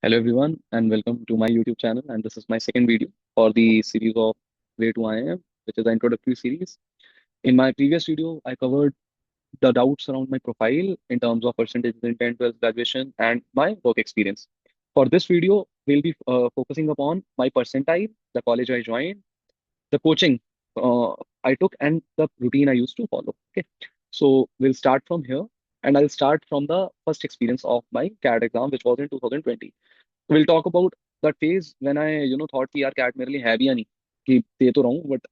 Hello everyone and welcome to my YouTube channel, and this is my second video for the series of Way to IIM, which is the introductory series. In my previous video, I covered the doubts around my profile in terms of percentages in 10th, 12th graduation and my work experience. For this video, we'll be focusing upon my percentile, the college I joined, the coaching uh, I took, and the routine I used to follow. Okay, so we'll start from here, and I'll start from the first experience of my CAT exam, which was in 2020. We'll talk about that phase when I thought कि यार cat मेरे लिए है भी या नहीं कि दे तो रहा हूँ, बट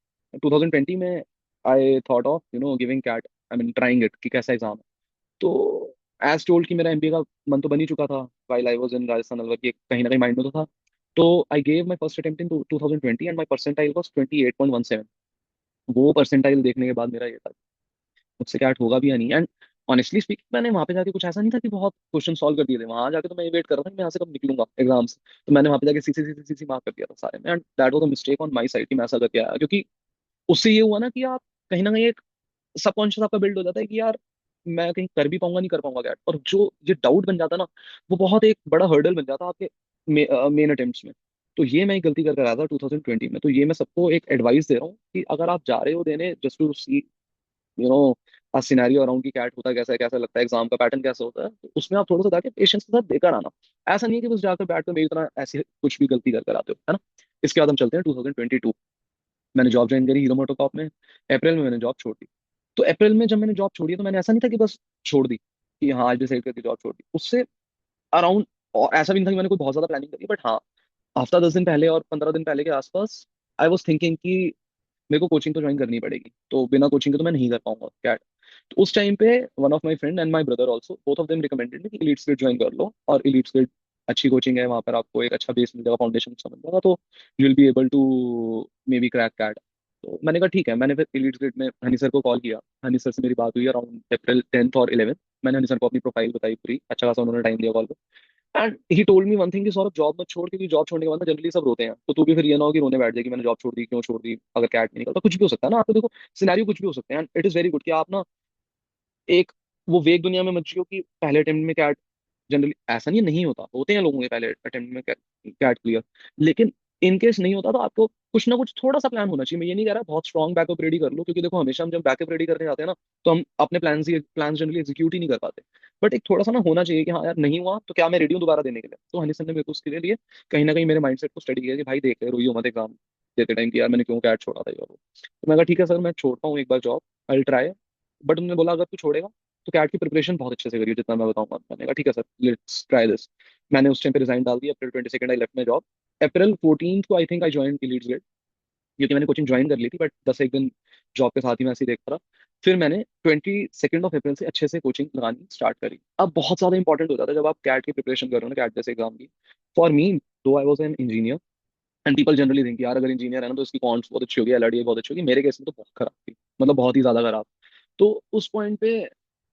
2020 में I thought of giving CAT, I mean trying it कि कैसा एग्जाम है. तो एज टोल्ड कि मेरा एमबीए का मन तो बन ही चुका था while I was in Rajasthan Alwar, की कहीं ना कहीं माइंड में तो था. तो I gave my first attempt in 2020 and my percentile was 28.17. वो परसेंटाइल देखने के बाद मेरा ये था मुझसे कैट होगा भी या नहीं. एंड ऑनेस्टली स्पीकिंग मैंने वहां पे जाके कुछ ऐसा नहीं था कि बहुत क्वेश्चन सॉल्व कर दिए थे. वहां जाके तो मैं वेट कर रहा था कि मैं यहाँ से कब निकलूंगा एग्जाम से. तो मैंने वहां पे जाके सीसी सीसी सीसी मार्क कर दिया था सारे में, and that was a mistake on my side कि मैं ऐसा करके आया. क्योंकि उससे ये हुआ ना कि आप कहीं ना कहीं एक सबकॉन्शियस आपका बिल्ड हो जाता है कि यार मैं कहीं कर भी पाऊंगा नहीं कर पाऊंगा कैट, और जो ये डाउट बन जाता है ना, वो बहुत एक बड़ा हर्डल बन जाता है आपके मेन अटेम्प्ट्स में. तो ये मैं एक गलती करके आया था 2020 में. तो ये मैं सबको एक एडवाइस दे रहा हूँ कि अगर आप जा रहे हो देने just to see you know a scenario around की कैट होता है कैसा है, कैसा लगता है, एग्जाम का पैटर्न कैसा होता है, तो उसमें आप थोड़ा सा जाके पेशेंस के साथ देकर आना. ऐसा नहीं है कि बस जाकर बैठ कर मेरी तरह ऐसी कुछ भी गलती कर कर आते हो, है ना. इसके बाद हम चलते हैं 2022. मैंने जॉब ज्वाइन करी हीरो मोटोकॉर्प में. अप्रैल में मैंने जॉब छोड़ दी. तो अप्रैल में जब मैंने जॉब छोड़ी है, तो मैंने ऐसा नहीं था कि बस छोड़ दी कि हाँ आज डिसाइड करके जॉब छोड़ दी. उससे अराउंड, और ऐसा भी नहीं था कि मैंने कोई बहुत ज्यादा प्लानिंग करी, बट हाँ हफ्ता 10 दिन पहले और 15 दिन पहले के आसपास आई वॉज थिंकिंग कि मेरे को कोचिंग तो ज्वाइन करनी पड़ेगी. तो बिना कोचिंग के तो मैं नहीं कर पाऊंगा कैट. तो उस टाइम पे one of my friend and my brother also, both of them recommended me कि इलीट स्किल ज्वाइन कर लो, और इलीट स्किल अच्छी कोचिंग है, वहां पर आपको एक अच्छा बेस मिल जाएगा, फाउंडेशन समझ जाएगा, तो you will be able to maybe crack CAT. तो मैंने कहा ठीक है. मैंने फिर इलीट स्किल में हनी सर को कॉल किया. हनी सर से मेरी बात हुई अराउंड अप्रैल 10th और 11th. मैंने हनी सर को अपनी प्रोफाइल बताई पूरी, अच्छा खासा उन्होंने टाइम दिया call. And he told me one thing कि सौरभ जॉब मत छोड़, क्योंकि जॉब छोड़ने के बाद ना जनरली सब रोते हैं. तो तू भी फिर ये ना हो कि रोने बैठ जाए कि मैंने जॉब छोड़ दी, क्यों छोड़ दी, अगर कैट नहीं निकलता. कुछ भी हो सकता है ना आपको, देखो सिनेरियो कुछ भी हो सकते हैं. And it is very good कि आप ना एक वो वेग दुनिया में मत जियो कि पहले अटेम्प्ट में कैट. जनरली ऐसा नहीं होता, होते हैं लोगों के पहले अटेम्प्ट में कैट क्लियर. लेकिन इन केस नहीं होता तो आपको कुछ ना कुछ थोड़ा सा प्लान होना चाहिए. मैं ये नहीं कह रहा बहुत स्ट्रॉन्ग बैकअप रेडी कर लो, क्योंकि देखो हमेशा हम जब बैकअप रेडी करने जाते हैं ना, तो हम अपने प्लान जनरली एग्जीक्यूट ही नहीं कर पाते. बट एक थोड़ा सा ना होना चाहिए कि हाँ यार नहीं हुआ तो क्या मैं रेडी हूँ दोबारा देने के लिए. तो हनी सर ने मेरे को उसके लिए कहीं ना कहीं मेरे माइंडसेट को स्टडी किया कि भाई देख ले, रोइयो मत एग्जाम देते टाइम कि यार मैंने क्यों कैट छोड़ा था ये और वो. तो मैं कहा ठीक है सर, मैं छोड़ता हूँ एक बार जॉब, आई ट्राई. बट उन्होंने बोला अगर तू छोड़ेगा तो कैट की प्रिपरेशन बहुत अच्छे से करिए जितना मैं बताऊंगा. मैंने कहा ठीक है सर, लेट्स ट्राई दिस. मैंने उस टाइम पे रिजाइन डाल दिया. अप्रैल 22 I left my job. April 14 को I think I join Leads grade, क्योंकि मैंने कोचिंग ज्वाइन कर ली थी, बट 10 एक दिन जॉब के साथ ही मैं ऐसे ही देखता रहा. फिर मैंने 22 अप्रैल से अच्छे से कोचिंग लगानी स्टार्ट करी. अब बहुत ज्यादा इंपॉर्टेंट हो जाता है जब आप कैट की प्रिपरेशन कर रहे हो ना, कैट जैसे एग्जाम की. फॉर मी, दो I was an engineer, and people generally think यार अगर इंजीनियर है ना तो इसकी कॉन्ट्स बहुत अच्छी होगी, एलआरडी बहुत अच्छी होगी. मेरे केस में तो बहुत खराब थी, मतलब बहुत ही ज्यादा खराब. तो उस पॉइंट पे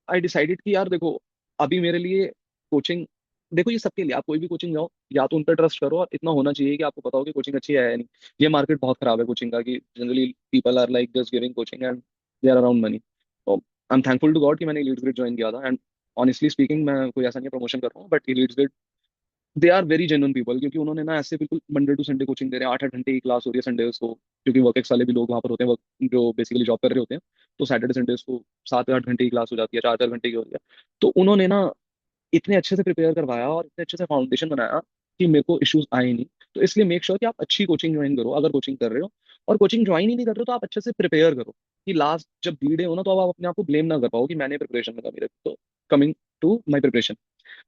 आई डिसाइडेड कि यार देखो अभी मेरे लिए कोचिंग, देखो ये सबके लिए, आप कोई भी कोचिंग जाओ या तो उन पर ट्रस्ट करो, और इतना होना चाहिए कि आपको पता हो कि कोचिंग अच्छी है या नहीं. ये मार्केट बहुत खराब है कोचिंग का, कि generally people are like just giving coaching and they are around money. तो I am thankful to God कि मैंने लीड्स ग्रिड ज्वाइन किया था. एंड ऑनेस्टली स्पीकिंग मैं कोई ऐसा नहीं प्रमोशन कर रहा हूँ, but Leads they are very genuine people, क्योंकि उन्होंने ना ऐसे बिल्कुल मंडे टू संडे कोचिंग दे रहे हैं. 8 8 घंटे की क्लास हो रही है संडे को, क्योंकि वर्क वाले भी लोग वहाँ पर होते हैं, वर्क जो बेसिकली जॉब कर रहे होते हैं. तो सैटरडे संडे को 7 8 घंटे की क्लास हो जाती है, 4 4 घंटे की हो रही है. तो उन्होंने ना इतने अच्छे से प्रिपेयर करवाया और इतने अच्छे से फाउंडेशन बनाया कि मेरे को इश्यूज आए नहीं. तो इसलिए मेक श्योर कि आप अच्छी कोचिंग ज्वाइन करो अगर कोचिंग कर रहे हो. और कोचिंग ज्वाइन ही नहीं कर रहे हो तो आप अच्छे से प्रिपेयर करो, कि लास्ट जब बी डे हो ना तो अब आप अपने आप को ब्लेम ना कर पाओ कि मैंने प्रिपरेशन में कमी रखी. तो कमिंग टू माई प्रिपरेशन,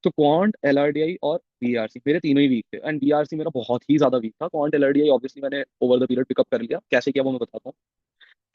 तो क्वांट, एलआरडीआई और बीआरसी मेरे तीनों ही वीक थे. एंड बीआरसी मेरा बहुत ही ज्यादा वीक था. क्वांट एलआरडीआई ऑब्वियसली मैंने ओवर द पीरियड पिकअप कर लिया. कैसे किया वो मैं बताता हूँ.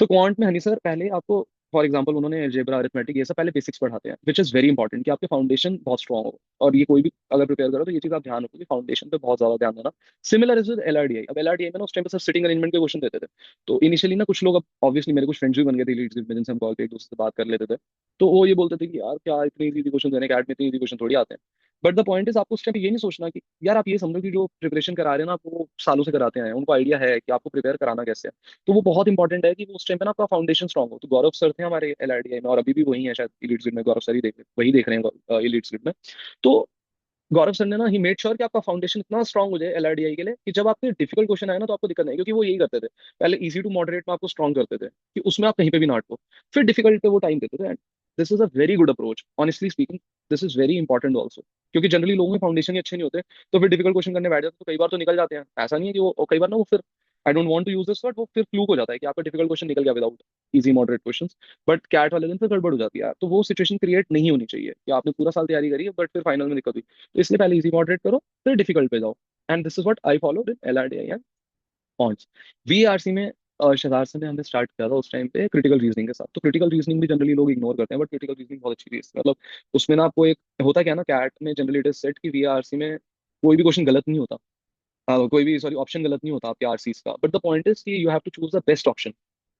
तो क्वांट में हनी सर पहले आपको, फॉर एग्जांपल उन्होंने अलजेब्रा, अरिथमेटिक, ये सब पहले बेसिक्स पढ़ाते हैं, विच इज वेरी इंपॉर्टेंट कि आपके फाउंडेशन बहुत स्ट्रॉन्ग हो. और ये कोई भी अगर प्रिपेयर करो तो ये चीज आप ध्यान रखो कि फाउंडेशन पे बहुत ज्यादा ध्यान देना. Similar is with LRDI. अब एलआरडीआई में ना उस टाइम पे सर सिटिंग अरेंजमेंट के क्वेश्चन देते थे. तो इनिशियली ना कुछ लोग, अब ऑब्वियसली मेरे कुछ फ्रेंड्स भी बन गए थे लीड्स में, जिनसे हम कॉल पे एक दूसरे से बात कर लेते थे. तो वो ये बोलते थे कि यार क्या इतने इजी क्वेश्चन देने के, ऐड में इतने इजी क्वेश्चन थोड़ी आते हैं. बट द पॉइंट इज आपको उस टाइम पे ये नहीं सोचना कि यार आप ये समझो कि जो प्रिपरेशन करा रहे हैं ना आपको, वो सालों से कराते हैं, उनको आइडिया है कि आपको प्रिपेयर कराना कैसे है. तो वो बहुत इंपॉर्टेंट है कि वो उस टाइम पे ना आपका फाउंडेशन स्ट्रॉन्ग हो. तो गौरव सर थे हमारे एलआरडीआई में, और अभी भी वही है शायद इलीट ग्रिड में, गौरव सर ही वही देख रहे हैं इलीट ग्रिड में. तो गौरव सर ने ना ही मेड श्योर कि आपका फाउंडेशन इतना स्ट्रांग हो जाए एलआरडीआई के लिए कि जब आपके डिफिकल्ट क्वेश्चन आए ना तो आपको दिक्कत नहीं, क्योंकि वो यही करते थे। पहले इजी टू मॉडरेट में आपको स्ट्रांग करते थे कि उसमें आप कहीं पे भी ना अटको, फिर डिफिकल्ट पे वो टाइम देते थे। And this is a very good approach honestly speaking. This is very important also, क्योंकि जनरली लोगों के फाउंडेशन ही अच्छे नहीं होते, तो फिर डिफिकल्ट क्वेश्चन करने बैठ जाते तो कई बार तो निकल जाते हैं। ऐसा नहीं है कि वो, और कई बार ना वो फिर, I don't want to use this word, वो फिर फ्लूक हो जाता है कि आपका डिफिकल्ट क्वेश्चन निकल गया without easy moderate question. But CAT वाले दिन फिर गड़बड़ हो जाती है, तो वो सिचुएशन क्रिएट नहीं होनी चाहिए कि आपने पूरा साल तैयारी करी है बट फिर फाइनल में दिक्कत हुई। तो इसलिए पहले इजी मॉडरेट करो, फिर डिफिकल्ट पे जाओ। And this is what I followed in LRDI and ponds. VRC में शहजाद सर ने हमने स्टार्ट किया था उस टाइम पे क्रिटिकल रीजनिंग के साथ। तो क्रिटिकल रीजनिंग भी जनरली लोग इग्नोर करते हैं, बट क्रिटिकल रीजनिंग बहुत अच्छी चीज है। मतलब उसमें ना आपको एक होता क्या है ना, कैट में जनरली इट इज सेट कि वीआरसी में कोई भी क्वेश्चन गलत नहीं होता, कोई भी सॉरी ऑप्शन गलत नहीं होता आपके आरसीज का, बट द पॉइंट इज कि you have to choose the best option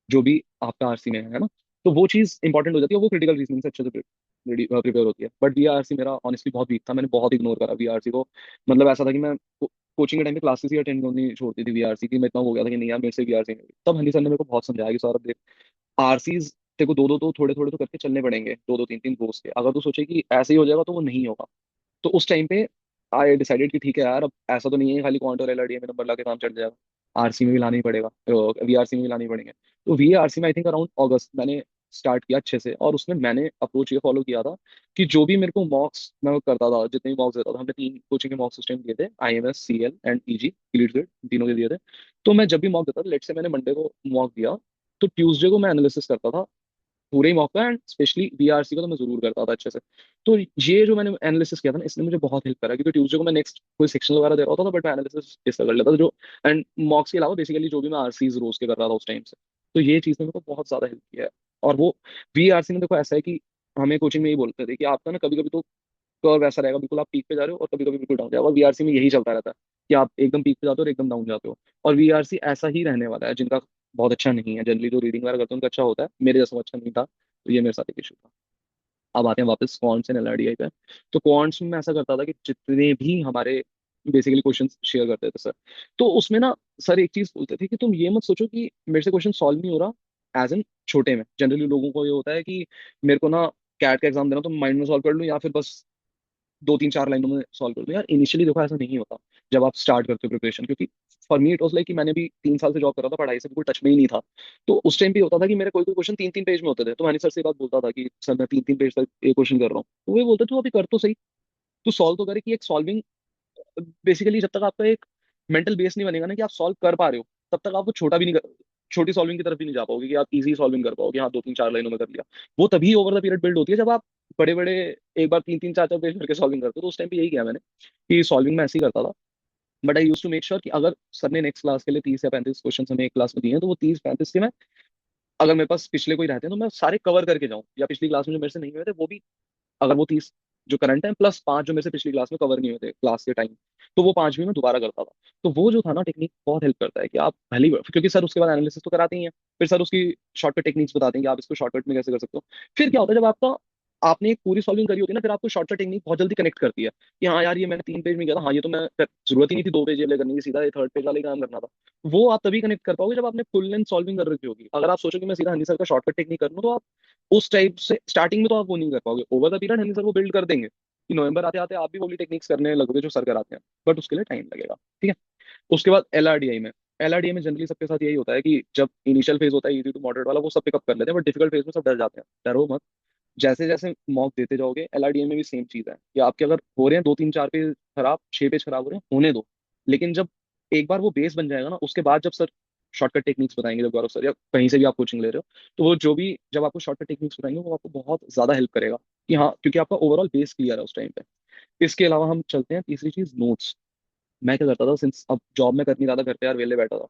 जो भी आपका आरसी में है ना। तो वो चीज इंपॉर्टेंट हो जाती है, वो क्रिटिकल रीजनिंग से अच्छे से प्रिपेयर होती है। बट वीआरसी मेरा ऑनेस्टली बहुत वीक था, मैंने बहुत इग्नोर करा वीआरसी को। मतलब ऐसा था कि मैं कोचिंग के टाइम पे क्लासेस ही अटेंड करनी छोड़ती थी वीआरसी की। मैं इतना हो गया था कि नहीं यार मेरे से वीआरसी नहीं होगी। तब हनी सर ने मेरे को बहुत समझाया कि सौरभ देख, आरसीज तेरे को दो दो तो थोड़े थोड़े तो करके चलने पड़ेंगे, दो दो तीन तीन रोज के। अगर तू सोचे कि ऐसे ही हो जाएगा तो वो नहीं होगा। तो उस टाइम पे आई डिसाइडेड कि ठीक है यार, अब ऐसा तो नहीं है खाली क्वांट और एलआरडीए में नंबर लाके काम चल जाएगा, आरसी में भी लाना ही पड़ेगा, वीआरसी में भी लानी पड़ेंगे। तो वीआरसी में आई थिंक अराउंड अगस्त मैंने स्टार्ट किया अच्छे से, और उसमें मैंने अप्रोच ये फॉलो किया था कि जो भी मेरे को मॉक्स मैं करता था, जितने भी मॉक्स देता था, हमने 3 कोचिंग के मॉक सिस्टम दिए थे, IMS, CL and EG, Leads तीनों के दिए थे। तो मैं जब भी मॉक देता था, लेट से मैंने मंडे को मॉक दिया, तो ट्यूसडे को मैं एनालिसिस करता था पूरे ही मौका, एंड स्पेशली बीआरसी का तो मैं जरूर करता था अच्छे से। तो ये जो मैंने एनालिसिस किया था ना, इसने मुझे बहुत हेल्प करा, क्योंकि ट्यूसडे को मैं नेक्स्ट कोई सेक्शन वगैरह दे रहा होता था, बट मैं एनालिसिस इसका कर लेता था जो, एंड मॉक्स के अलावा बेसिकली जो भी मैं आरसीज रोज के कर रहा था उस टाइम से। तो ये चीज ने मेरे को बहुत ज्यादा हेल्प किया है। और वो बीआरसी में देखो ऐसा है कि हमें कोचिंग में यही बोलते थे कि आपका ना कभी कभी तो कर्व ऐसा रहेगा, बिल्कुल आप पीक पे जा रहे हो और कभी कभी बिल्कुल डाउन जाएगा, और वीआरसी में यही चलता रहता है कि आप एकदम पीक पे जाते हो और एकदम डाउन जाते हो। और वीआरसी ऐसा ही रहने वाला है, जिनका बहुत अच्छा नहीं है जनरली, जो रीडिंग वगैरह करते हैं उनका अच्छा होता है, मेरे जैसा अच्छा नहीं था। तो ये मेरे साथ एक इशू था। अब आते हैं वापस क्वांट्स एंड एलआरडीआई पे। तो क्वांट्स में मैं ऐसा करता था कि जितने भी हमारे बेसिकली क्वेश्चन शेयर करते थे सर, तो उसमें ना सर एक चीज बोलते थे कि तुम ये मत सोचो कि मेरे से क्वेश्चन सॉल्व नहीं हो रहा, एज इन छोटे में। जनरली लोगों को ये होता है कि मेरे को ना कैट का एग्जाम देना तो माइंड में सॉल्व कर लूँ, या फिर बस 2 3 4 लाइनों में सॉल्व कर दूं। यार इनिशियली देखो ऐसा नहीं होता जब आप स्टार्ट करते हो प्रिपरेशन, क्योंकि for me it was like कि मैंने भी 3 साल से जॉब कर रहा था, पढ़ाई से बिल्कुल टच में ही नहीं था। तो उस टाइम पे होता था कि मेरे कोई कोई क्वेश्चन 3 3 पेज में होते थे, तो मैंने सर से ये बात बोलता था कि सर मैं 3 3 पेज तक ये क्वेश्चन कर रहा हूँ, तो वो बोलते तू अभी कर तो सही, तू सॉल्व तो करे। कि एक सॉल्विंग बेसिकली जब तक आपका एक मेंटल बेस नहीं बनेगा ना कि आप सॉल्व कर पा रहे हो, तब तक आप वो छोटा भी नहीं कर, छोटी सॉल्विंग की तरफ भी नहीं जा पाओगे कि आप इजी सॉल्विंग कर पाओगे, हाँ 2 3 4 लाइनों में कर लिया। वो तभी ओवर द पीरियड बिल्ड होती है जब आप बड़े बड़े एक बार 3 3 4 4 पेज करके सॉल्विंग करते हो। तो उस टाइम पे यही किया मैंने कि सॉल्विंग में ऐसे ही करता था। But I use to make sure कि अगर सर ने नेक्स्ट क्लास के लिए 30 या 35 क्वेश्चन हमें एक क्लास में दिए हैं, तो वो 30 35 के मैं, अगर मेरे पास पिछले कोई रहते हैं तो मैं सारे कवर करके जाऊं, या पिछली क्लास में जो मेरे से नहीं हुए थे वो भी, अगर वो 30 जो करंट है प्लस 5 जो मेरे से पिछली क्लास में कवर नहीं हुए थे क्लास के टाइम, तो वो 5 भी मैं दोबारा करता था। तो वो जो था ना टेक्निक बहुत हेल्प करता है कि आप पहली बार, क्योंकि सर उसके बाद एनालिसिस तो कराते ही हैं, फिर सर उसकी शॉर्टकट टेक्निक्स बताते हैं कि आप इसको शॉर्टकट में कैसे कर सकते हो। फिर क्या होता है जब आपका आपने एक पूरी सॉल्विंग करी होती है ना, फिर आपको शॉर्टकट टेक्निक बहुत जल्दी कनेक्ट करती है कि हाँ यार ये मैंने 3 पेज में किया था, हाँ ये तो मैं जरूरत ही नहीं थी 2 पेज वाले करने की, सीधा ये थर्ड पेज वाले काम करना था। वो आप तभी कनेक्ट कर पाओगे जब आपने फुल लेंथ सॉल्विंग कर रखी होगी। अगर आप सोचो कि मैं सीधा हनी सर का शॉर्टकट टेक्निक कर लूँ, तो आप उस टाइप से स्टार्टिंग में तो आप वो नहीं कर पाओगे। Over the period Honey sir वो बिल्ड कर देंगे कि नवंबर आते आते आप भी वही टेक्निक्स करने लगोगे जो सर कराते हैं, बट उसके लिए टाइम लगेगा। ठीक है। उसके बाद एलआरडीआई में जनरली सबके साथ यही होता है कि जब इनिशियल फेज होता है इजी टू मॉडरेट वाला, वो सब पिकअप कर लेते हैं, बट डिफिकल्ट फेज में सब डर जाते हैं। डरो मत, जैसे जैसे मॉक देते जाओगे एलआरडीए में भी सेम चीज है कि आपके अगर हो रहे हैं 2 3 4 पेज खराब, 6 पेज खराब हो रहे हैं, होने दो। लेकिन जब एक बार वो बेस बन जाएगा ना, उसके बाद जब सर शॉर्टकट टेक्निक्स बताएंगे, जब गौरव सर या कहीं से भी आप कोचिंग ले रहे हो, तो वो जो भी जब आपको शॉर्टकट टेक्निक्स बताएंगे वो आपको बहुत ज्यादा हेल्प करेगा कि हाँ, क्योंकि आपका ओवरऑल बेस क्लियर है उस टाइम पे। इसके अलावा हम चलते हैं तीसरी चीज, नोट्स। मैं क्या करता था, सिंस अब जॉब में कर नहीं रहा था, घर पे यार वेले बैठा था,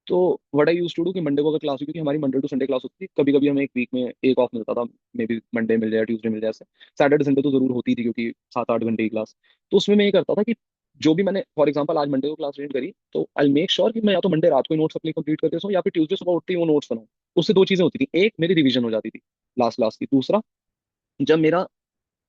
तो what I use to do कि मंडे को अगर क्लास हुई, क्योंकि हमारी मंडे टू संडे क्लास होती थी, कभी कभी हमें एक वीक में एक ऑफ मिलता था, मे बी मंडे मिल जाए, ट्यूसडे मिल जाए ऐसे। सैटरडे संडे तो जरूर होती थी क्योंकि 7 8 घंटे की क्लास। तो उसमें मैं ये करता था कि जो भी मैंने फॉर एग्जाम्पल आज मंडे को क्लास अटेंड करी, तो आई मेक श्योर कि मैं या तो मंडे रात को नोट्स अपनी कंप्लीट करके सोऊं, या फिर ट्यूसडे सुबह उठते ही वो नोट्स बनाऊं। उससे 2 चीजें होती थी, एक मेरी रिवीजन हो जाती थी लास्ट क्लास की, दूसरा जब मेरा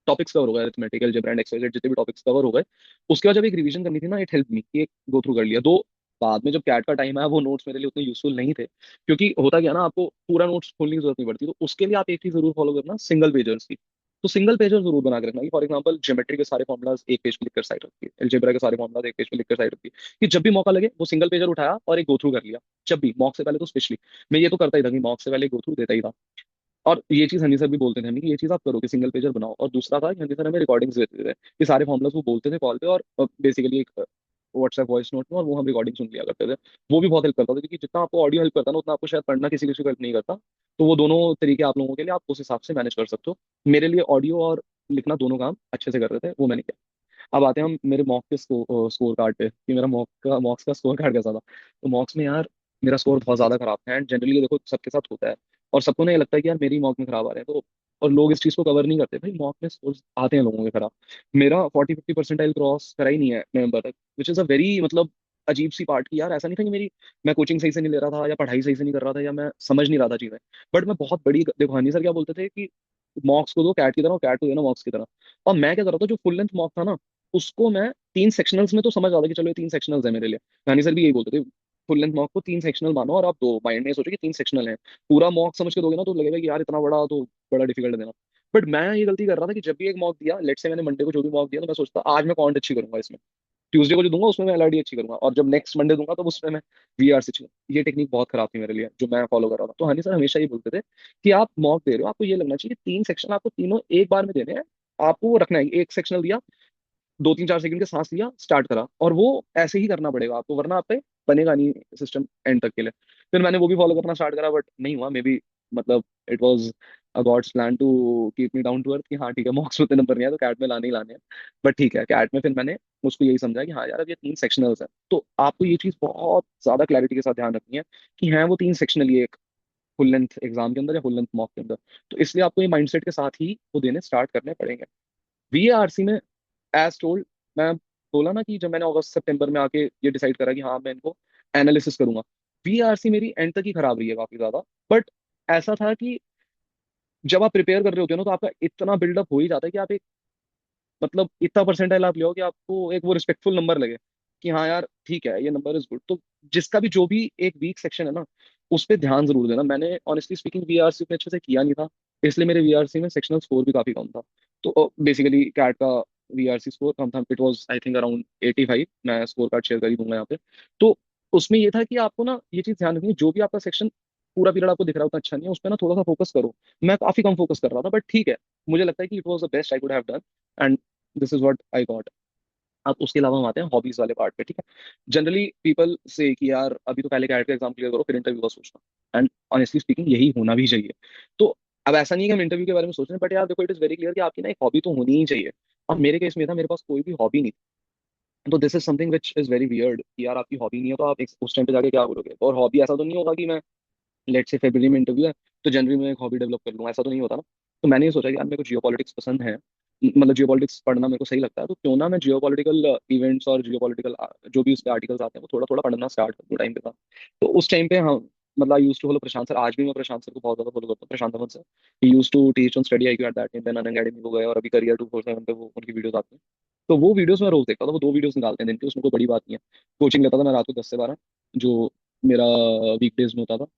टॉपिक्स कवर हो गए, अरिथमेटिक, अलजेब्रा एंड एक्सरसाइज जितने भी टॉपिक्स कवर हो गए, उसके बाद जब एक रिवीजन करनी थी ना, इट हेल्प मी कि एक गो थ्रू कर लिया। दो बाद में जब कैट का टाइम आया, वो नोट्स मेरे लिए उतने यूजफुल नहीं थे, क्योंकि होता क्या ना, आपको पूरा नोट्स खोलने की जरूरत नहीं पड़ती। तो उसके लिए आप एक चीज जरूर फॉलो करना, सिंगल पेजर्स की। तो सिंगल पेजर जरूर बना के रखना कि फॉर एग्जांपल ज्योमेट्री के सारे फॉर्मुलाज एक पेज पे लिखकर साइड रखिए, अलजेब्रा के सारे फॉर्मुलाज एक पेज पे लिखकर साइड रखिए, कि जब भी मौका लगे वो सिंगल पेजर उठाया और एक गो थ्रू कर लिया। जब भी मॉक से पहले तो स्पेशली मैं ये तो करता ही था कि मॉक से पहले गो थ्रू देता ही था। और ये चीज हनी सर भी बोलते थे हमें कि ये चीज आप करो कि सिंगल पेजर बनाओ। और दूसरा था कि हनी सर हमें रिकॉर्डिंग्स देते थे कि सारे फॉर्मुलाज वो बोलते थे कॉल पे, और बेसिकली एक व्हाट्सएप वॉइस नोट में, और वो हम रिकॉर्डिंग सुन लिया करते थे। वो भी बहुत हेल्प करता था, क्योंकि जितना आपको ऑडियो हेल्प करता है ना उतना आपको शायद पढ़ना किसी किसी को हेल्प नहीं करता। तो वो दोनों तरीके आप लोगों के लिए आप उस हिसाब से मैनेज कर सकते हो। मेरे लिए ऑडियो और लिखना दोनों काम अच्छे से कर रहे थे, वो मैंने किया। अब आते हैं हम मेरे मॉक के स्कोर कार्ड पे कि मेरा मॉक्स का स्कोर कार्ड कैसा था। तो मॉक्स में यार मेरा स्कोर बहुत ज्यादा खराब था, एंड जनरली देखो सबके साथ होता है, और सबको ना ये लगता है कि यार मेरी मॉक में खराब आ रहे हैं। तो और लोग इस चीज को कवर नहीं करते, भाई मॉक में स्कोर आते हैं लोगों के खराब। मेरा 40-50 परसेंटाइल क्रॉस करा ही नहीं है नवंबर तक, विच इज अ वेरी मतलब अजीब सी पार्ट की। यार ऐसा नहीं था कि मेरी मैं कोचिंग सही से नहीं ले रहा था या पढ़ाई सही से नहीं कर रहा था या मैं समझ नहीं रहा था चीजें, बट मैं बहुत बड़ी देखो हानि सर क्या बोलते थे कि मॉक्स को दो कैट की तरह और कैट को देना मॉक्स की तरह। और मैं क्या कर रहा था, जो फुल लेंथ मॉक था ना उसको मैं तीन सेक्शनल्स में तो समझ आता कि चलो ये तीन सेक्शनल्स है मेरे लिए। नानी सर भी यही बोलते थे फुल लेंथ मॉक को तीन सेक्शनल मानो, और आप दो माइंड में सोचो कि तीन सेक्शनल है। पूरा मॉक समझ के दोगे ना तो लगेगा कि यार इतना बड़ा तो बड़ा डिफिकल्ट देना। बट मैं ये गलती कर रहा था कि जब भी एक मॉक दिया, लेट से मैंने मंडे को जो भी मॉक दिया, तो मैं सोचता आज मैं कौन अच्छी करूंगा इसमें, ट्यूसडे को जो दूंगा उसमें मैं एलआरडी अच्छी करूंगा, और जब नेक्स्ट मंडे दूंगा तो उसमें मैं वीआर से अच्छी करूंगा। ये टेक्निक बहुत खराब थी मेरे लिए जो मैं फॉलो कर रहा था। तो हनी सर हमेशा ये बोलते थे कि आप मॉक दे रहे हो, आपको ये लगना चाहिए कि तीन सेक्शन आपको तीनों एक बार में देने हैं। आपको वो रखना है, एक सेक्शनल दिया, 2-3-4 सेकंड के सांस लिया, स्टार्ट करा, और वो ऐसे ही करना पड़ेगा आपको, वरना आप पे बनेगा नहीं सिस्टम एंड तक के लिए। फिर मैंने वो भी फॉलो करना स्टार्ट करा, बट नहीं हुआ मे बी, मतलब it was a God's plan to keep me down to earth कि हाँ ठीक है मॉक्स में उतने नंबर नहीं है तो कैट में लाने ही लाने हैं। बट ठीक है, कैट में फिर मैंने उसको यही समझा कि हाँ यार अब ये तीन सेक्शनल्स है, तो आपको ये चीज बहुत ज्यादा क्लैरिटी के साथ ध्यान रखनी है कि हाँ वो तीन सेक्शनल ही एक फुल लेंथ एग्जाम के अंदर या फुल लेंथ मॉक के अंदर। तो इसलिए आपको ये माइंडसेट के साथ ही वो देने स्टार्ट करने पड़ेंगे। वीएआरसी में एज टोल्ड, मैं बोला ना कि जब मैंने अगस्त सितंबर में आके ये डिसाइड करा कि हाँ मैं इनको एनालिसिस करूंगा, वीआरसी मेरी एंड तक ही खराब रही है काफी ज्यादा। बट ऐसा था कि जब आप प्रिपेयर कर रहे होते हो ना तो आपका इतना बिल्डअप हो ही जाता है कि आप एक मतलब इतना परसेंटाइल आप ले कि आपको एक वो रिस्पेक्टफुल नंबर लगे कि हाँ यार ठीक है ये नंबर इज गुड। तो जिसका भी जो भी एक वीक सेक्शन है ना उस पर ध्यान जरूर देना। मैंने ऑनेस्टली स्पीकिंग वीआरसी में अच्छे से किया नहीं था, इसलिए मेरे वीआरसी में सेक्शनल स्कोर भी काफी कम था। तो बेसिकली कैट का वीआरसी स्कोर कम था, it was I think around 85। मैं स्कोर कार्ड शेयर कर ही दूंगा यहाँ पे। तो उसमें ये था कि आपको ना ये चीज ध्यान रखनी है, जो भी आपका सेक्शन पूरा पीरियड आपको दिख रहा है उतना अच्छा नहीं है, उस पर ना थोड़ा सा फोकस करो। मैं काफी कम फोकस कर रहा था, बट ठीक है, मुझे लगता है कि it was the best I could have done, and this is what I got. अब उसके अलावा हम आते हैं हॉबीज वाले पार्ट पे, ठीक है। जनरली पीपल से कि यार अभी तो पहले कैट का एग्जाम क्लियर करो फिर इंटरव्यू का सोचना, एंड ऑनेस्टली स्पीकिंग यही होना भी चाहिए। तो अब ऐसा नहीं है कि हम इंटरव्यू के बारे में सोच रहे हैं, बट यार देखो इट इज वेरी क्लियर कि आपकी ना एक हॉबी तो होनी ही चाहिए। अब मेरे केस में था मेरे पास कोई भी हॉबी नहीं थी। तो this is something which is very weird कि यार आपकी हॉबी नहीं है तो आप उस टाइम पे जाके क्या करोगे। और हॉबी ऐसा तो नहीं होगा कि मैं लेट से फरवरी में इंटरव्यू है तो जनवरी में एक हॉबी डेवलप कर लूँ, ऐसा तो नहीं होता ना। तो मैंने ये सोचा कि यार मेरे को जियोपॉलिटिक्स पसंद है, मतलब जियोपॉलिटिक्स पढ़ना मेरे को सही लगता है, तो क्यों ना मैं जियोपॉलिटिकल इवेंट्स और जियोपॉलिटिकल जो भी उस पे आर्टिकल्स आते हैं वो थोड़ा थोड़ा पढ़ना स्टार्ट कर दूँ टाइम पे था। तो उस टाइम पे हाँ मतलब I use to follow Prashant sir, आज भी मैं प्रशांत सर को बहुत ज्यादा फॉलो करता हूँ, प्रशांत अमन सर। ही use to teach on study IQ at that time, then Unacademy हो गए और अभी करियर 247 पे वो उनकी वीडियोस आती हैं। तो वो वीडियोस मैं रोज देखता था, वो 2 वीडियोस निकालते हैं दिन के, उसमें कोई बड़ी बात नहीं है। कोचिंग लेता था मैं रात को 10 से 12, जो मेरा वीकडेज में होता था।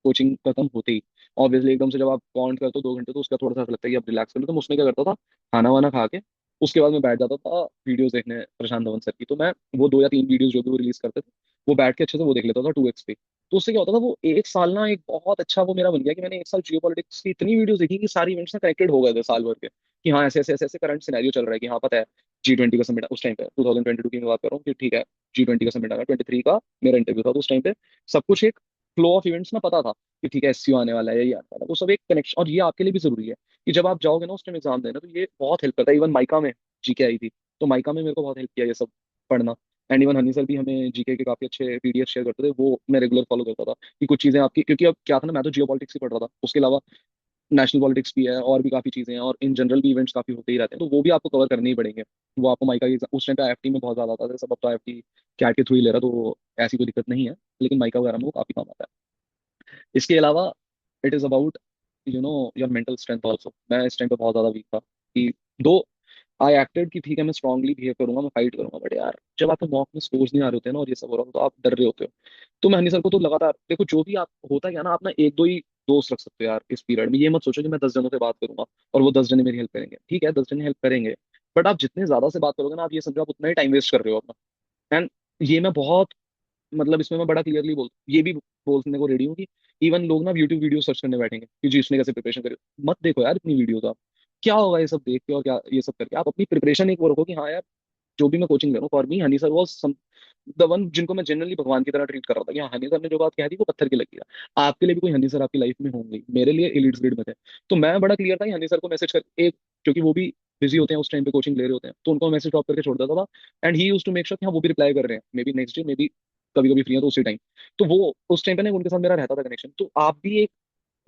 कोचिंग खत्म होते ही ऑब्वियसली एकदम से जब आप काउंट करते हो 2 घंटे तो उसका थोड़ा सा ऐसा लगता है कि आप रिलैक्स कर लो, तो मैं उसमें क्या करता था, खाना वाना खा के उसके बाद मैं बैठ जाता था वीडियोस देखने प्रशांत धवन सर की। तो मैं वो 2 या 3 वीडियोस जो भी वो रिलीज करते थे वो बैठ के अच्छे से वो देख लेता था 2x पे। तो उससे क्या होता था, वो एक साल ना एक बहुत अच्छा वो मेरा बन गया कि मैंने एक साल जियो पॉलिटिक्स की इतनी वीडियोस देखी कि सारी इवेंट्स ना कनेक्टेड हो गए थे साल भर के, कि हाँ ऐसे ऐसे ऐसे ऐसे करंट सिनेरियो चल रहा है, कि हाँ पता है G20 का समिट उस टाइम पे 2022 की मैं बात कर रहा हूँ कि ठीक है G20 का समिट आ रहा है, 23 का मेरा इंटरव्यू था, तो उस टाइम पे सब कुछ एक फ्लो ऑफ इवेंट्स ना पता था कि ठीक है SCO आने वाला है, यही आने वाला है, वो सब एक कनेक्शन। और ये आपके लिए भी जरूरी है कि जब आप जाओगे ना उस टाइम एग्जाम देना तो ये बहुत हेल्प करता है। इवन माइका में जीके आई थी, तो माइका में मेरे को बहुत हेल्प किया ये सब पढ़ना। एंड इवन हनी सर भी हमें जीके के काफी अच्छे PDF शेयर करते थे, वो मैं रेगुलर फॉलो करता था कि कुछ चीजें आपकी, क्योंकि अब क्या था ना मैं तो जियो पॉलिटिक्स ही पढ़ रहा था, उसके अलावा नेशनल पॉलिटिक्स भी है और भी काफी चीजें हैं, और इन जनरल भी इवेंट्स काफी होते ही रहते हैं, तो वो भी आपको कवर करने ही पड़ेंगे। वो आपको माइका की उस टाइम पे IFT में बहुत ज्यादा आता था, सब अब तो IFT कैट के थ्रू ही ले रहा, तो ऐसी कोई दिक्कत नहीं है, लेकिन माइका वगैरह में वो काफी काम आता है। इसके अलावा it is about your mental strength also. मैं इस टाइम पे बहुत ज्यादा वीक था कि दो आई एक्टेड कि ठीक है मैं स्ट्रांगली बिहेव करूंगा, मैं फाइट करूंगा, बट यार जब आपको मॉक में स्कोर्स नहीं आ रहे होते हैं ना और ये सब हो रहा होता है तो आप डर रहे होते हो। तो मैं हनी सर को तो लगातार देखो जो भी आप होता है क्या ना, आप ना एक दो ही दोस्त रख सकते हो यार इस पीरियड में। ये मत सोचो कि मैं 10 जनों से बात करूंगा और वो 10 जने मेरी हेल्प करेंगे। ठीक है, 10 जने हेल्प करेंगे, बट आप जितने ज्यादा से बात करोगे ना, आप ये समझो आप उतना ही टाइम वेस्ट कर रहे हो अपना। एंड ये मैं बहुत, मतलब इसमें मैं बड़ा क्लियरली ये भी बोलने को रेडी हूँ कि इवन लोग ना यूट्यूब वीडियो सर्च करने बैठेंगे कि जी इसने कैसे प्रिपरेशन करी। मत देखो यार इतनी वीडियोस आप, क्या होगा ये सब देख के और क्या ये सब करके। आप अपनी प्रिपरेशन एक वो रखो कि हाँ यार, जो भी मैं कोचिंग ले रहा हूँ, for me Honey sir was the one जिनको मैं जनरली भगवान की तरह ट्रीट कर रहा था कि हाँ हनी सर ने जो बात कह दी वो पत्थर की लगी है। आपके लिए भी कोई हनी सर आपकी लाइफ में होंगे, मेरे लिए एलिट्स ग्रेड में थे। तो मैं बड़ा क्लियर था कि हनी सर को मैसेज कर एक, क्योंकि वो भी बिजी होते हैं उस टाइम पे, कोचिंग ले रहे होते हैं, तो उनको मैसेज ड्रॉप करके छोड़ देता था। And he use to make sure कि हाँ वो भी रिप्लाई कर रहे हैं, maybe next day, maybe कभी कभी फ्री है तो उसी टाइम। तो वो उस टाइम पे ना उनके साथ मेरा रहता था कनेक्शन। तो आप भी एक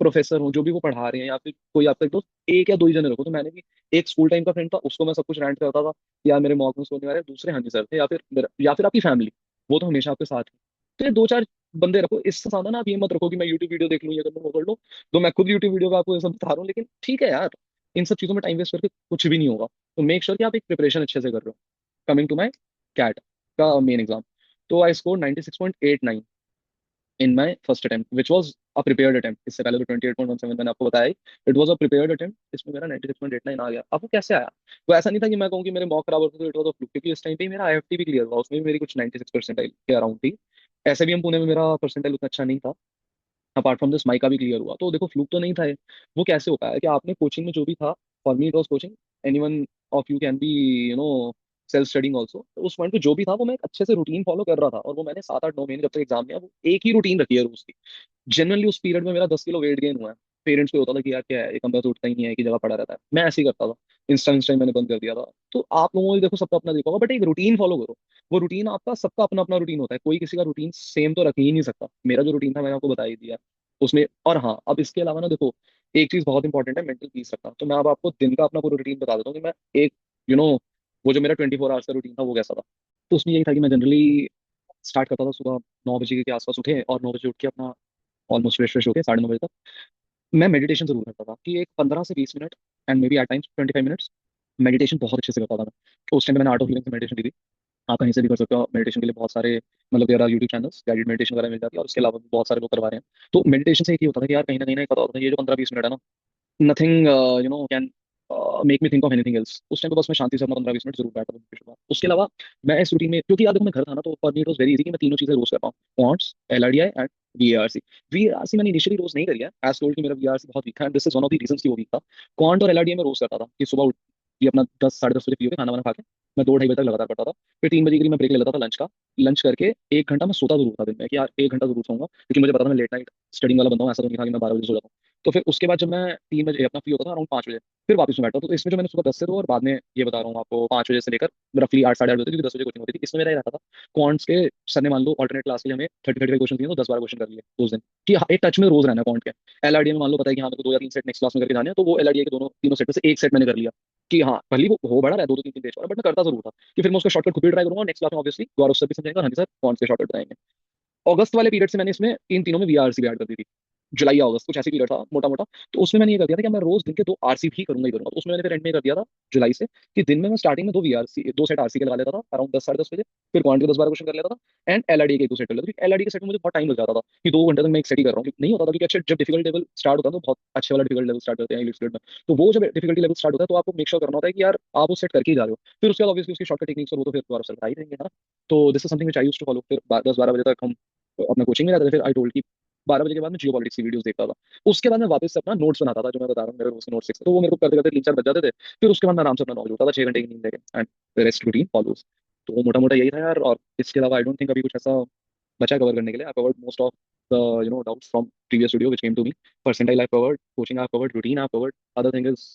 प्रोफेसर हो, जो भी वो पढ़ा रहे हैं, या फिर कोई आपका एक दोस्त, एक या दो ही जने रखो। तो मैंने भी एक स्कूल टाइम का फ्रेंड था, उसको मैं सब कुछ रैंट करता था, या मेरे मॉक में सोने वाले दूसरे हनी सर थे, या फिर या फिर आपकी फैमिली, वो तो हमेशा आपके साथ है। तो ये दो चार बंदे रखो। इससे ज्यादा ना आप ये मत रखो कि मैं यूट्यूब वीडियो देख लूँ, ये कर लूँ, वो कर लूँ। तो मैं खुद यूट्यूब वीडियो का आपको ये सब बता रहा हूँ, लेकिन ठीक है यार, इन सब चीजों में टाइम वेस्ट करके कुछ भी नहीं होगा। तो मेक श्योर कि आप एक प्रिपरेशन अच्छे से कर रहे हो। कमिंग टू माई कैट का मेन एग्जाम, तो I score 96.89 in my first attempt which was a prepared attempt. इससे पहले तो 28.17 मैंने आपको बताया, it was a prepared attempt. इसमें मेरा 96.89 आ गया। अब वो कैसे आया? वो ऐसा नहीं था कि मैं कहूँ कि मेरे मॉक खराब होते, तो इट वॉज अ फ्लूक, क्योंकि इस टाइम पे मेरा आईएफटी भी क्लियर हुआ, उसमें भी मेरी कुछ 96 परसेंटाइल के अराउंड थी। ऐसे भी हम पुणे में मेरा परसेंटाइल उतना अच्छा नहीं था। अपार्ट फ्रॉम दिस माइका भी क्लियर हुआ, तो देखो फ्लूक तो नहीं था ये। वो कैसे होता है कि आपने कोचिंग में जो भी था, for me it was coaching, anyone of you can be you know self studying also. तो उस पॉइंट पे जो भी था वो मैं एक अच्छे से रूटीन फॉलो कर रहा था, और वो मैंने 7 8 9 महीने जब तक एग्जाम दिया वो एक ही रूटीन रखी है रोज की। जनरली उस पीरियड में मेरा 10 किलो वेट गेन हुआ है। पेरेंट्स को होता था कि यार क्या है, ये कमरा तो उठता ही नहीं है, एक ही जगह पड़ा रहता है। मैं ऐसे ही करता था। इंस्टा मैंने बंद कर दिया था। तो आप लोगों को देखो सबका अपना देखा होगा, बट एक रूटीन फॉलो करो। वो रूटीन आपका, सबका अपना अपना रूटीन होता है, कोई किसी का रूटीन सेम तो रख ही नहीं सकता। मेरा जो रूटीन था मैंने आपको बता ही दिया उसमें। और हाँ, अब इसके अलावा ना देखो, एक चीज बहुत इंपॉर्टेंट है, मेंटल पीस रखना। तो मैं अब आपको दिन का अपना पूरा रूटीन बता देता हूँ कि मैं एक यू नो वो जो मेरा 24 आवर्स का रूटीन था वो कैसा था। तो उसमें यही था कि मैं जनरली स्टार्ट करता था सुबह 9 बजे के आसपास उठे, और 9 बजे उठ के अपना ऑलमोस्ट फ्रेश फ्रेश होके 9:30 बजे तक मैं मेडिटेशन जरूर करता था, कि एक 15 से 20 मिनट, and maybe at times 25 minutes meditation बहुत अच्छे से करता था मैं। तो उस टाइम पे मैंने आर्ट ऑफ लिविंग से मेडिटेशन ली थी। आप कहीं से भी कर सकते हो मेडिटेशन के लिए, बहुत सारे मतलब there are YouTube channels, guided meditation वगैरह मिल जाती है, और उसके अलावा भी बहुत सारे लोग करवा रहे हैं। तो मेडिटेशन से एक ही होता था कि यार कहीं ना पता होता था ये जो 15 20 मिनट है ना, nothing can make me think of anything else. उस टाइम पे बस मैं शांति से अपना 15 20 मिनट जरूर बैठा था। उसके अलावा मैं इस रूटीन में, क्योंकि यार देखो मैं घर था ना, तो for me it was very easy कि मैं तीनों चीजें रोज कर पाऊँ, quants, LRDI and VRC. VRC मैंने इनिशियली रोज नहीं करी है, एज टोल्ड कि मेरा वीआरसी बहुत वीक था, and this is one of the reasons कि वो वीक था। क्वांट और एलआरडीआई में रोज करता था कि सुबह उठ ये अपना 10 साढ़े 10 बजे फ्री होकर खाना वाना खा के मैं 2 ढाई बजे तक लगातार करता था। फिर 3 बजे के लिए मैं ब्रेक ले लेता था लंच का। लंच करके 1 घंटा मैं सोता जरूर था दिन में, कि यार 1 घंटा जरूर सोऊंगा, क्योंकि मुझे पता था मैं लेट नाइट स्टडिंग वाला बंदा हूँ। ऐसा तो नहीं था कि मैं 12 बजे सो जाता हूँ। तो फिर उसके बाद जब मैं 3 बजे अपना फ्री होता था अराउंड 5 बजे, फिर वापस में बैठता हूँ। तो इसमें जो मैंने सुबह 10 से 2 और बाद में ये बता रहा हूँ आपको 5 बजे से लेकर रफली 8 साढ़े 8 बजे तक, क्योंकि 10 बजे कोचिंग होती थी, इसमें मेरा ये रहता था। क्वांट्स के सर ने मान लो ऑल्टरनेट क्लास के लिए हमें 30 35 क्वेश्चन दिए, तो 10 12 क्वेश्चन कर लिए उस दिन, कि हाँ, एक टच में रोज रहना है क्वांट के। एलआरडीए में मान लो पता है कि हाँ मेरे को 2 या 3 सेट नेक्स्ट क्लास में करके जाने हैं, तो वो एलआरडीए के दोनों तीनों सेट में से एक सेट मैंने कर लिया। कि हाँ भले ही वो हो बड़ा रहा 2 2 3 3 पेज वाला, बट मैं करता जरूर था कि फिर मैं उसका शॉर्टकट खुद भी ट्राई करूंगा। नेक्स्ट क्लास में ऑब्वियसली गौरव सर भी समझाएंगे, हाँ जी सर कौन से शॉर्टकट बताएंगे। अगस्त वाले पीरियड से मैंने इसमें इन तीनों में वीआरसी भी ऐड कर दी थी। जुलाई या अगस्त कुछ ऐसी पीरियड था मोटा मोटा। तो उसमें मैंने ये कर दिया था कि मैं रोज दिन के 2 आरसी भी करूंगा ही करूंगा। तो उसमें मैंने फिर एंड में कर दिया था जुलाई से, कि दिन में मैं स्टार्टिंग में 2 वीआरसी 2 सेट आरसी के लगा लेता था अराउंड 10 साढ़े 10 बजे। फिर क्वांट के 10 12 क्वेश्चन कर लेता था, एंड एलआरडी के 2 सेट कर लेता था। एलआरडी के सेट में मुझे बहुत टाइम लग जाता था कि 2 घंटे तक मैं एक सेट ही कर रहा हूँ, नहीं होता था। क्योंकि अच्छे जब डिफिकल्ट लेवल स्टार्ट होता है तो बहुत अच्छे वाला डिफिकल्ट लेवल स्टार्ट करते हैं इलिट में। तो वो जब डिफिकल्टी लेवल स्टार्ट होता है तो आपको मेक श्योर करना होता है कि यार आप वो सेट करके ही जा रहे हो। फिर उसके बाद ऑब्वियसली उसकी शॉर्टकट टेक्निक्स और वो तो फिर दोबारा से बता ही देंगे, है ना। तो this is something which I used to follow. फिर 10 12 बजे तक हम अपना कोचिंग में रहते थे। फिर आई टोल्ड कि 12 बजे के बाद मैं जियो पॉलिटिक्स की वीडियोस देखता था। उसके बाद मैं वापस से अपना नोट्स बनाता था, जो मैं बता रहा हूँ मेरे रोज के नोट्स। तो वो मेरे को करते करते 3 4 बज जाते थे। फिर उसके बाद मैं आराम से अपना नॉलेज होता था 6 घंटे की नींद लेके, एंड रेस्ट रूटीन फॉलोज। तो वो मोटा मोटा यही था यार। और इसके अलावा आई डोंट थिंक अभी कुछ ऐसा बचा कवर करने के लिए। I covered most of the doubts from previous video which came to me. Percentile I covered, coaching I covered, routine I covered. Other thing is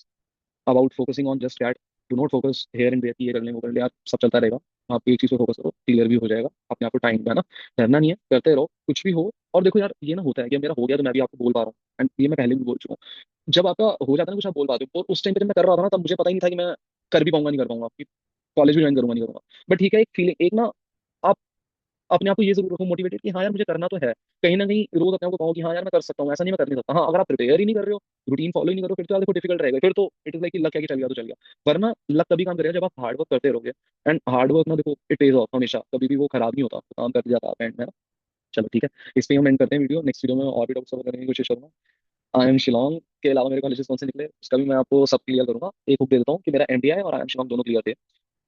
about focusing on just that. Do not focus here and there कि ये कर लें वो कर लें, आप सब चलता रहेगा। आप एक चीज पे फोकस करो, क्लियर भी हो जाएगा। अपने आप को टाइम है ना, डरना नहीं है, करते रहो कुछ भी हो। और देखो यार ये ना होता है कि मेरा हो गया तो मैं भी आपको बोल पा रहा हूँ, एंड ये मैं पहले भी बोल चुका हूँ। जब आपका हो जाता है ना कुछ, आप बोल पाते हो। और उस टाइम पे जब मैं कर रहा था ना, तब मुझे पता ही नहीं था कि मैं कर भी पाऊंगा नहीं कर पाऊंगा, कि कॉलेज भी ज्वाइन करूंगा नहीं करूंगा। बट ठीक है, एक फीलिंग एक ना, आप अपने आप को ये जरूर रखो मोटिवेटेड कि हाँ यार मुझे करना तो है। कहीं ना कहीं रोज अपने आप को कहो कि हाँ यार मैं कर सकता हूँ, ऐसा नहीं मैं कर नहीं सकता। हाँ, अगर आप प्रिपेयर ही नहीं कर रहे हो, रूटीन फॉलो ही नहीं करो, फिर तो यार देखो डिफिकल्ट रहेगा। फिर तो इट इज लाइक लक है कि चल गया तो चल गया। वरना लक तभी काम करेगा जब आप हार्ड वर्क करते रहोगे। एंड हार्ड वर्क ना देखो इट पेज ऑफ हमेशा, कभी भी वो खराब नहीं होता, तो काम कर जाता है एंड में ना। चलो ठीक है, इस पे हम एंड करते हैं वीडियो। नेक्स्ट वीडियो में और भी डाउट्स कवर करने की कोशिश करूंगा। आई एम शिलोंग के अलावा मेरे कॉलेजेस कौन से निकले उसका भी मैं आपको सब क्लियर करूंगा। एक बुक दे देता हूँ कि मेरा एमडीआई और आई एम शिलोंग दोनों क्लियर थे।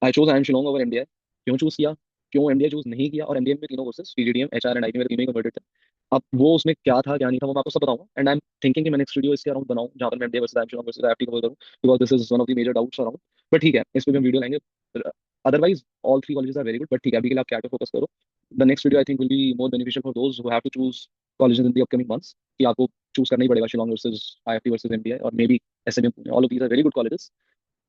I choose I M Shillong over MDI. क्यों चूज किया, क्यों एमडीआई चूज नहीं किया, और एमडीएम में तीनों courses PGDM HR and IT मेरे तीनों ही कन्वर्टेड थे। अब वो उसमें क्या था क्या नहीं था वो मैं आपको सब बताऊंगा। एंड आई एम थिंकिंग कि मैं नेक्स्ट वीडियो इसके अराउंड बनाऊं जहां पर मैं MDI versus I M Shillong versus IIT cover करूं, because this is one of the major doubts around. But ठीक है, इस पे भी हम वीडियो लाएंगे। Otherwise all three colleges are very good, but ठीक है अभी के लिए आप क्या पे फोकस करो। The next video I think will be more beneficial for those who have to choose colleges in the upcoming months, कि आपको चूज करना ही पड़ेगा Shillong versus IIT versus MDI और may be SMU Pune. All of these are very good colleges.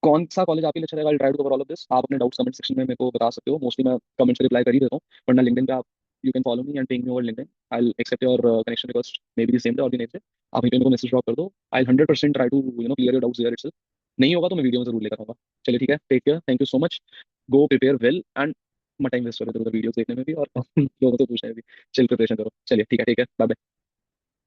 कौन सा college आपके लिए अच्छा रहेगा, I try to cover all of this. आप अपने डाउट्स कमेंट सेक्शन में मेरे को बता सकते हो। मोस्टली मैं कमेंट्स रिप्लाई कर ही देता हूँ, वरना लिंक्डइन पे आप you can follow me and ping me over LinkedIn. I will accept your connection request maybe the same day और द नेक्स्ट डे। आप वहीं पे मेरे को मैसेज ड्रॉप कर दो। I 100% try to clear your doubts there itself. नहीं होगा तो मैं वीडियो में जरूर लेकर आऊंगा। चलिए ठीक है, take care, thank you so much. Go prepare well and मत टाइम वेस्ट करो इधर उधर वीडियोस देखने में भी और लोगों से पूछने में भी। चिल प्रिपरेशन करो। चलिए ठीक है, बाय बाय।